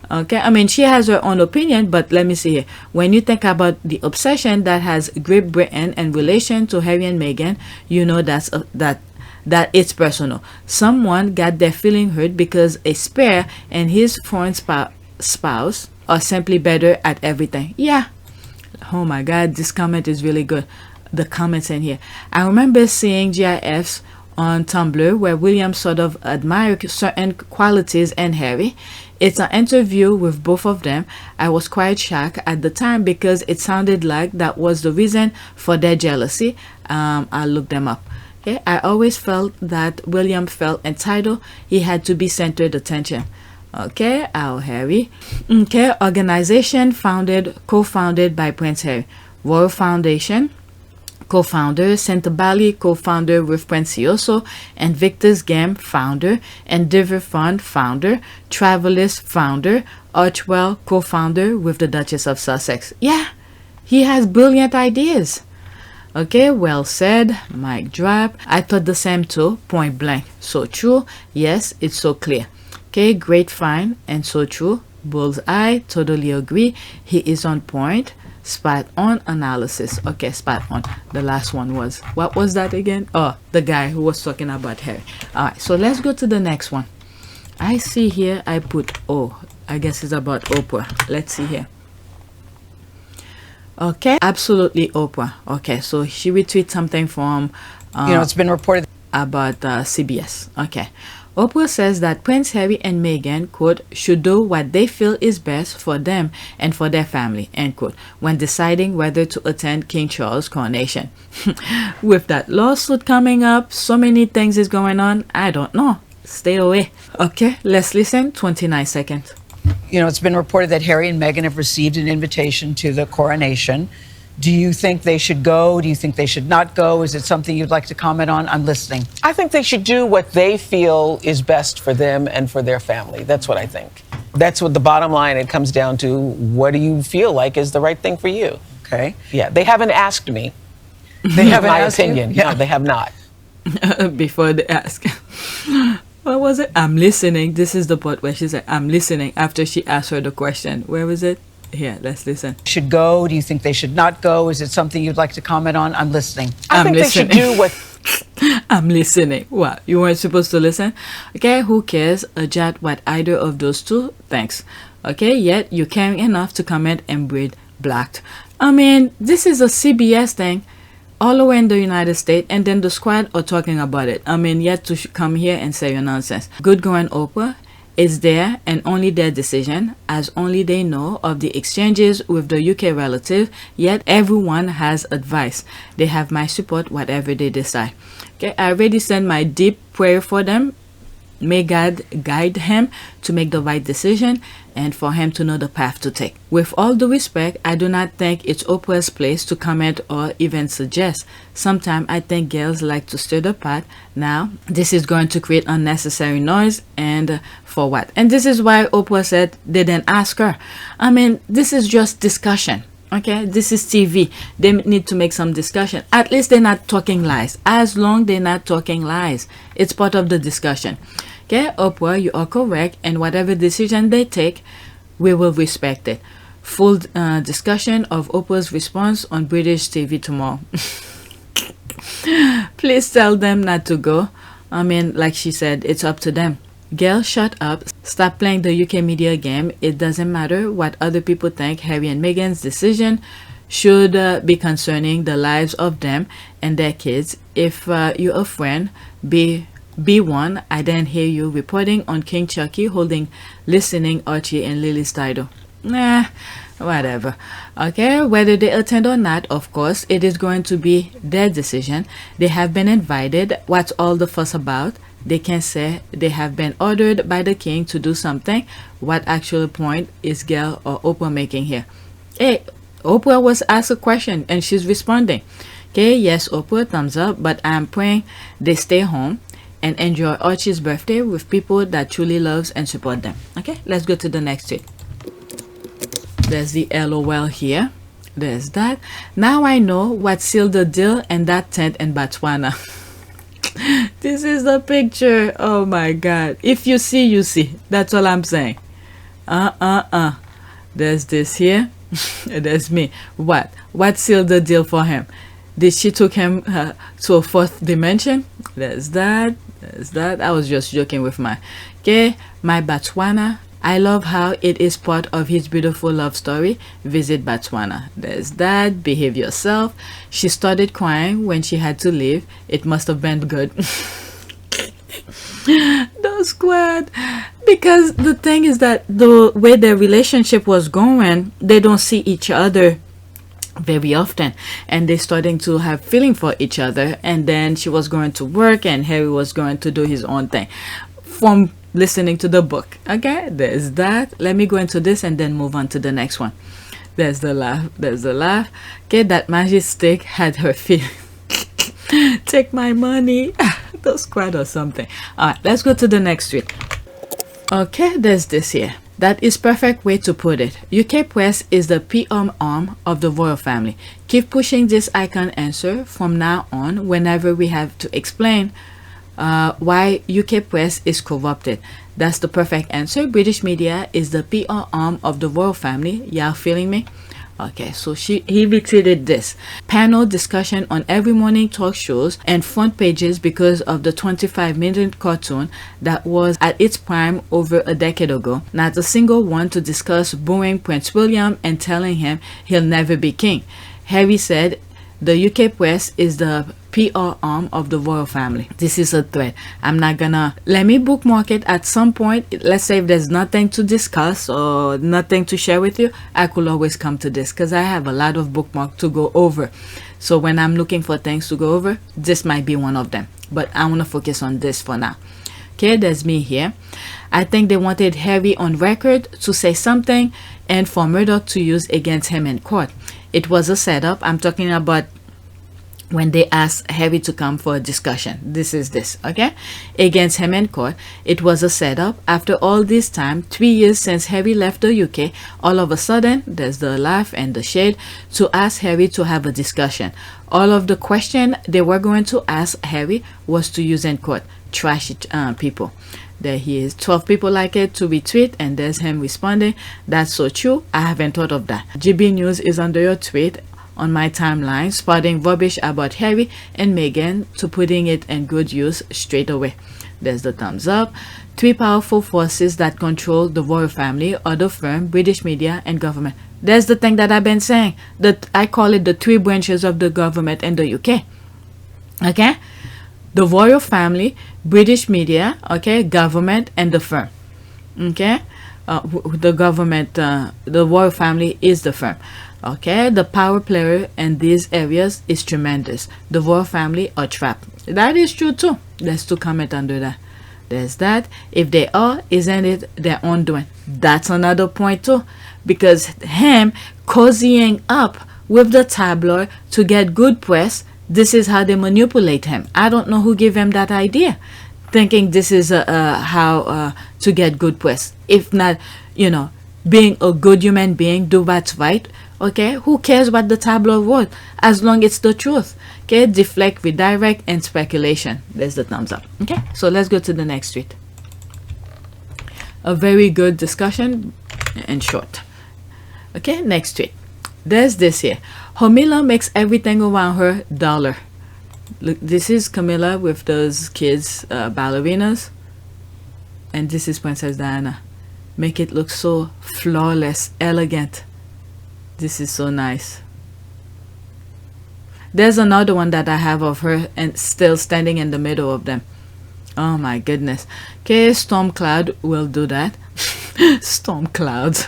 C: Okay, I mean, she has her own opinion, but let me see here. When you think about the obsession that has gripped Britain in relation to Harry and Meghan, you know that it's personal. Someone got their feeling hurt because a spare and his foreign spouse are simply better at everything. Yeah. Oh my God, this comment is really good. The comments in here. I remember seeing GIFs on Tumblr where William sort of admired certain qualities in Harry. It's an interview with both of them. I was quite shocked at the time because it sounded like that was the reason for their jealousy. I'll look them up. Okay, I always felt that William felt entitled. He had to be centered attention. Okay, our Harry. Okay, organization co-founded by Prince Harry. Royal Foundation, co-founder. Center Bali, co-founder with Prince Ioso. Invictus Games, founder. Endeavor Fund, founder. Travelist, founder. Archwell, co-founder with the Duchess of Sussex. Yeah, he has brilliant ideas. Okay, well said. Mic drop. I thought the same too. Point blank. So true. Yes, it's so clear. Okay, great find and so true. Bullseye. Totally agree. He is on point. Spot on analysis. Okay, spot on. The last one was, what was that again? Oh, the guy who was talking about Harry. All right, so let's go to the next one. I see here I put, oh, I guess it's about Oprah. Let's see here. Okay, absolutely Oprah. Okay, so she retweeted something from
N: it's been reported
C: about CBS. Okay, Oprah says that Prince Harry and Meghan, quote, should do what they feel is best for them and for their family, end quote, when deciding whether to attend King Charles' coronation. With that lawsuit coming up, so many things is going on, I don't know. Stay away. Okay, let's listen. 29 seconds.
N: It's been reported that Harry and Meghan have received an invitation to the coronation. Do you think they should go? Do you think they should not go? Is it something you'd like to comment on? I'm listening.
O: I think they should do what they feel is best for them and for their family. That's what I think. That's what the bottom line, it comes down to, what do you feel like is the right thing for you?
N: Okay.
O: Yeah, they haven't asked me.
N: They haven't
O: my
N: asked
O: opinion.
N: You?
O: No, they have not.
C: Before they ask. What was it? I'm listening. This is the part where she said, I'm listening, after she asked her the question. Where was it? Here, let's listen.
N: Should go? Do you think they should not go? Is it something you'd like to comment on? I'm listening.
O: I think listening. They should do what...
C: I'm listening. What? You weren't supposed to listen? Okay, who cares? A jot what either of those two? Thanks. Okay, yet you're caring enough to comment and breed blocked. I mean, this is a CBS thing all over in the United States, and then the squad are talking about it. I mean, yet to come here and say your nonsense. Good going, Oprah. Is there and only their decision, as only they know of the exchanges with the UK relative, yet everyone has advice. They have my support whatever they decide. Okay, I already sent my deep prayer for them. May God guide him to make the right decision and for him to know the path to take. With all due respect, I do not think it's Oprah's place to comment or even suggest. Sometimes I think girls like to stir the pot. Now, this is going to create unnecessary noise, and for what? And this is why Oprah said they didn't ask her. I mean, this is just discussion. Okay, this is TV. They need to make some discussion. At least they're not talking lies. As long they're not talking lies, it's part of the discussion. Okay, Oprah, you are correct, and whatever decision they take, we will respect it. Full discussion of Oprah's response on British TV tomorrow. Please tell them not to go. I mean, like she said, it's up to them. Girl, shut up. Stop playing the UK media game. It doesn't matter what other people think. Harry and Meghan's decision should be concerning the lives of them and their kids. If you're a friend, be one. I didn't hear you reporting on King Chucky holding listening Archie and Lily's title. Nah, whatever. Okay, whether they attend or not, of course, it is going to be their decision. They have been invited. What's all the fuss about? They can say they have been ordered by the king to do something. What actual point is Gail or Oprah making here? Hey, Oprah was asked a question and she's responding. Okay, yes, Oprah, thumbs up, but I'm praying they stay home and enjoy Archie's birthday with people that truly loves and support them. Okay, let's go to the next tweet. There's the LOL here. There's that. Now I know what sealed the deal and that tent in Botswana. This is the picture. Oh my god. If you see, you see. That's all I'm saying. There's this here. There's me. What sealed the deal for him? Did she took him to a fourth dimension? There's that. There's that. I was just joking with my Botswana. I love how it is part of his beautiful love story. Visit Botswana. There's that. Behave yourself. She started crying when she had to leave. It must have been good. The squad. Because the thing is that the way their relationship was going, they don't see each other very often, and they're starting to have feeling for each other. And then she was going to work and Harry was going to do his own thing. From listening to the book. Okay, there's that. Let me go into this and then move on to the next one. There's the laugh. There's the laugh. Okay, that magic stick had her feet. Take my money. The squad or something. Alright, let's go to the next tweet. Okay, there's this here. That is perfect way to put it. UK Press is the PR arm of the royal family. Keep pushing this icon answer from now on whenever we have to explain why UK Press is corrupted. That's the perfect answer. British media is the PR arm of the royal family. Y'all feeling me? Okay, so he retweeted this. Panel discussion on every morning talk shows and front pages because of the 25-minute cartoon that was at its prime over a decade ago. Not a single one to discuss booing Prince William and telling him he'll never be king. Harry said the UK Press is the PR arm of the royal family. This is a thread. I'm not gonna let me bookmark it at some point. Let's say if there's nothing to discuss or nothing to share with you, I could always come to this because I have a lot of bookmarks to go over. So when I'm looking for things to go over, this might be one of them, but I want to focus on this for now. Okay, there's me here. I think they wanted Harry on record to say something and for Murdoch to use against him in court. It was a setup. I'm talking about when they asked Harry to come for a discussion. This is this, okay? Against him in court. It was a setup. After all this time, 3 years since Harry left the UK, all of a sudden, there's the laugh and the shade, to ask Harry to have a discussion. All of the question they were going to ask Harry was to use in court. Trash people. There he is. 12 people like it to retweet, and there's him responding. That's so true. I haven't thought of that. GB News is under your tweet on my timeline, spotting rubbish about Harry and Meghan to putting it in good use straight away. There's the thumbs up. 3 powerful forces that control the royal family are the firm, British media, and government. There's the thing that I've been saying. That I call it the 3 branches of the government in the UK. Okay? The royal family, British media, okay, government, and the firm. Okay? The government, the royal family is the firm. Okay, the power player in these areas is tremendous. The royal family are trapped. That is true too. Let's to comment under that. There's that. If they are, isn't it their own doing? That's another point too, because him cozying up with the tabloid to get good press, this is how they manipulate him. I don't know who gave him that idea, thinking this is how to get good press. If not, being a good human being, do what's right. Okay, who cares what the tabloid wrote, as long it's the truth. Okay, deflect, redirect, and speculation. There's the thumbs up. Okay, so let's go to the next tweet. A very good discussion and short. Okay, next tweet. There's this here. Homilla makes everything around her dollar. Look, this is Camilla with those kids, ballerinas. And this is Princess Diana. Make it look so flawless, elegant. This is so nice. There's another one that I have of her and still standing in the middle of them. Oh my goodness. Okay, Storm Cloud will do that. Storm Clouds.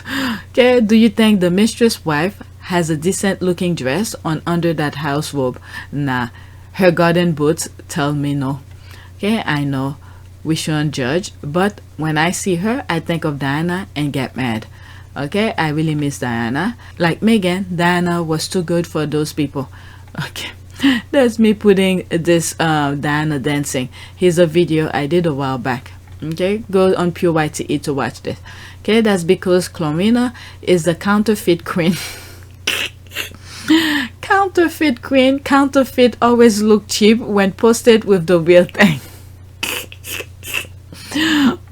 C: Okay, do you think the mistress wife has a decent looking dress on under that house robe? Nah, her garden boots tell me no. Okay, I know we shouldn't judge, but when I see her, I think of Diana and get mad. Okay, I really miss Diana. Like Meghan, Diana was too good for those people. Okay, that's me putting this Diana dancing. Here's a video I did a while back. Okay, go on Pure YTE to watch this. Okay, that's because Clomina is the counterfeit queen. Counterfeit queen. Counterfeit always look cheap when posted with the real thing.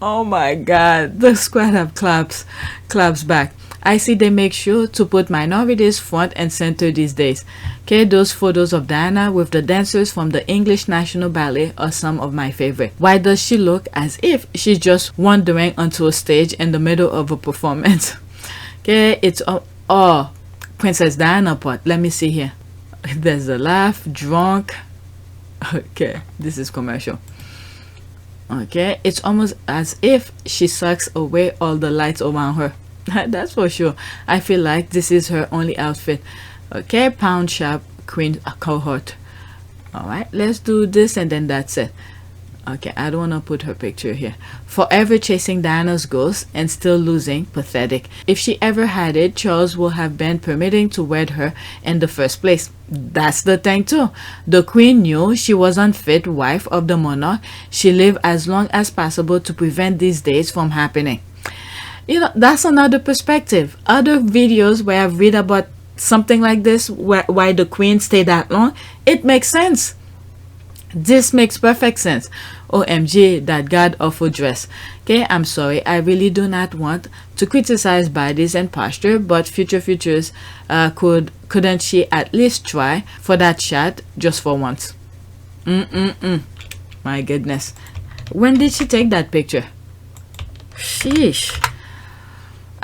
C: Oh my god, the squad have claps back. I see they make sure to put minorities front and center these days. Okay, those photos of Diana with the dancers from the English National Ballet are some of my favorite. Why does she look as if she's just wandering onto a stage in the middle of a performance? Okay, it's Princess Diana part. Let me see here. There's a laugh, drunk. Okay, this is commercial. Okay, it's almost as if she sucks away all the lights around her. That's for sure. I feel like this is her only outfit. Okay, pound sharp queen cohort. All right, let's do this and then that's it. Okay, I don't want to put her picture here. Forever chasing Diana's ghost and still losing. Pathetic. If she ever had it, Charles would have been permitting to wed her in the first place. That's the thing too. The queen knew she was unfit wife of the monarch. She lived as long as possible to prevent these days from happening. That's another perspective. Other videos where I've read about something like this, why the queen stayed that long, it makes sense. This makes perfect sense. OMG, that god awful dress. Okay, I'm sorry, I really do not want to criticize bodies and posture, but futures couldn't she at least try for that shot just for once? My goodness, when did she take that picture? Sheesh.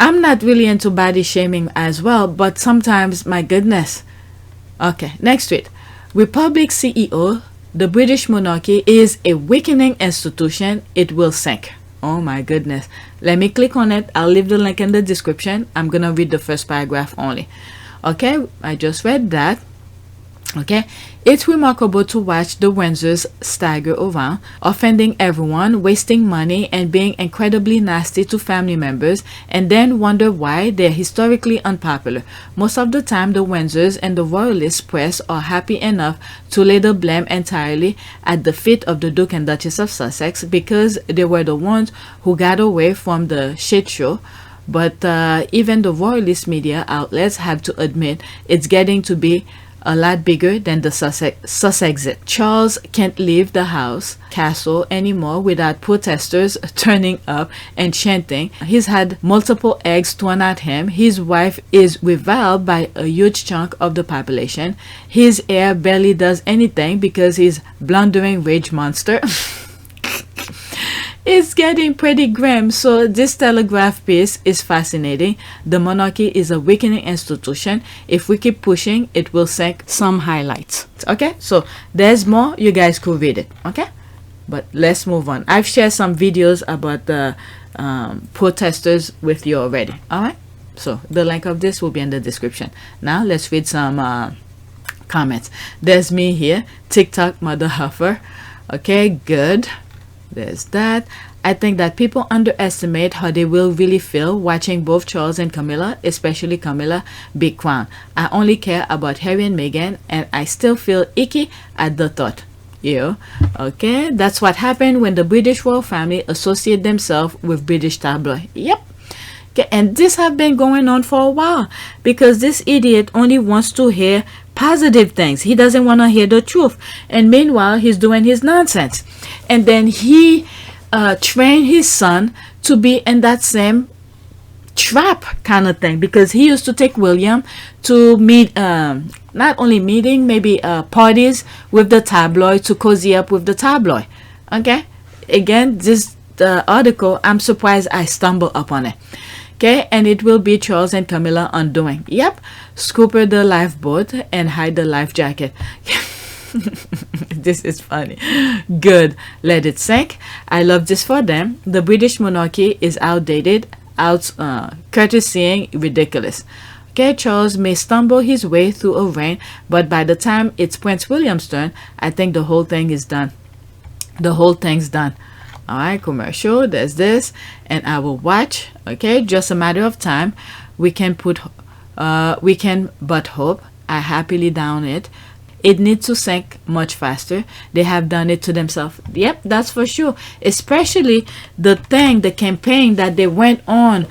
C: I'm not really into body shaming as well, but sometimes, my goodness. Okay, next tweet. Republic CEO, the British monarchy is a weakening institution. It will sink. Oh my goodness. Let me click on it. I'll leave the link in the description. I'm gonna read the first paragraph only. Okay, I just read that. Okay, it's remarkable to watch the Windsors stagger around, offending everyone, wasting money, and being incredibly nasty to family members, and then wonder why they're historically unpopular. Most of the time, the Windsors and the royalist press are happy enough to lay the blame entirely at the feet of the Duke and Duchess of Sussex because they were the ones who got away from the shit show. But even the royalist media outlets have to admit it's getting to be a lot bigger than the Sussex. Charles can't leave the castle anymore without protesters turning up and chanting. He's had multiple eggs thrown at him. His wife is reviled by a huge chunk of the population. His heir barely does anything because he's blundering rage monster. It's getting pretty grim, so this Telegraph piece is fascinating. The monarchy is a weakening institution. If we keep pushing, it will sink. Some highlights. Okay, so there's more. You guys could read it. Okay, but let's move on. I've shared some videos about the protesters with you already. All right, so the link of this will be in the description. Now let's read some comments. There's me here, TikTok mother huffer. Okay, good. There's that. I think that people underestimate how they will really feel watching both Charles and Camilla, especially Camilla, be crowned. I only care about Harry and Meghan, and I still feel icky at the thought. Okay, that's what happened when the British royal family associate themselves with British tabloid. Yep. Okay, and this have been going on for a while because this idiot only wants to hear positive things. He doesn't want to hear the truth, and meanwhile he's doing his nonsense. And then he trained his son to be in that same trap kind of thing, because he used to take William to meet not only meeting, maybe parties with the tabloid, to cozy up with the tabloid. Okay, again, this article, I'm surprised I stumbled upon it. Okay, and it will be Charles and Camilla undoing. Yep, scooper the lifeboat and hide the life jacket. This is funny. Good, let it sink. I love this for them. The British monarchy is outdated, courtesying ridiculous. Okay, Charles may stumble his way through a reign, but by the time it's Prince William's turn, I think the whole thing is done. The whole thing's done. All right, commercial, there's this, and I will watch. Okay, just a matter of time. We can but hope. I happily down it. It needs to sink much faster. They have done it to themselves. Yep, that's for sure. Especially the campaign that they went on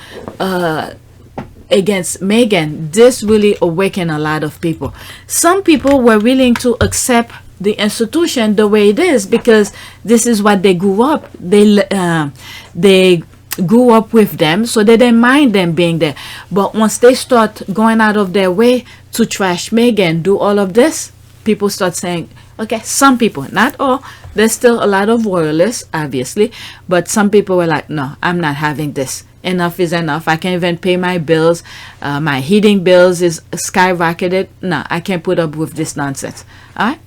C: against Meghan. This really awakened a lot of people. Some people were willing to accept the institution the way it is because this is what they grew up. They grew up with them, so they didn't mind them being there. But once they start going out of their way to trash Meghan, do all of this, people start saying, okay, some people, not all, there's still a lot of royalists, obviously, but some people were like, no, I'm not having this. Enough is enough. I can't even pay my bills. My heating bills is skyrocketed. No, I can't put up with this nonsense. All right,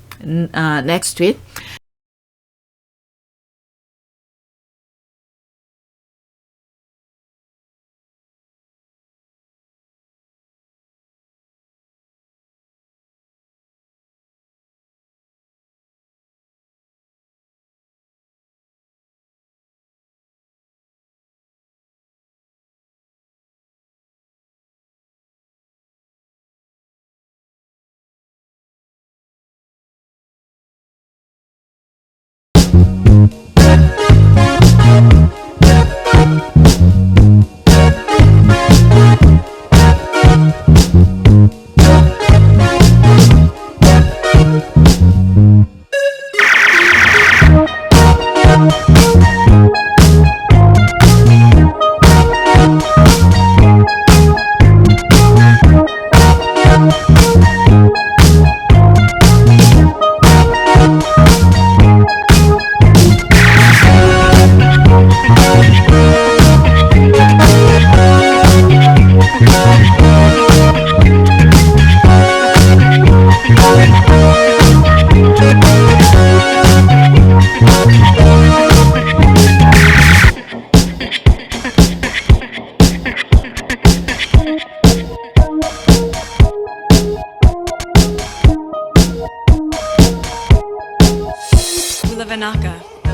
C: next tweet.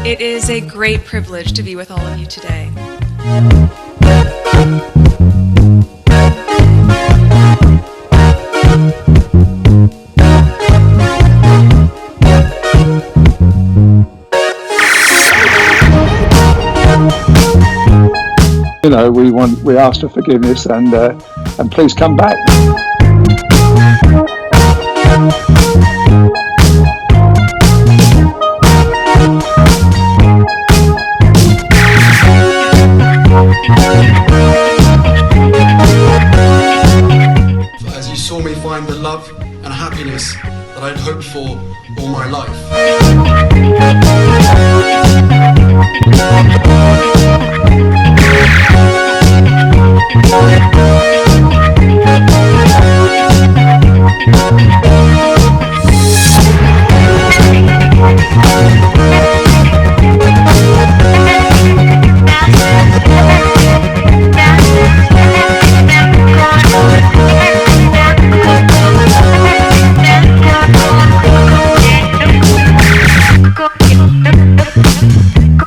P: It is a great privilege to be with all of you today.
Q: You know, we ask for forgiveness and please come back.
R: As you saw me find the love and happiness that I'd hoped for all my life.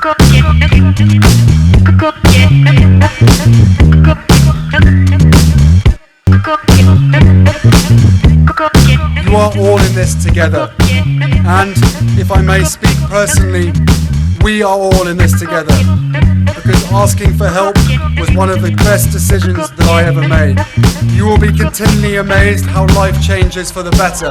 S: Go.
A: if I may speak personally, we are all in this together, because asking for help was one of the best decisions that I ever made. You will be continually amazed how life changes for the better.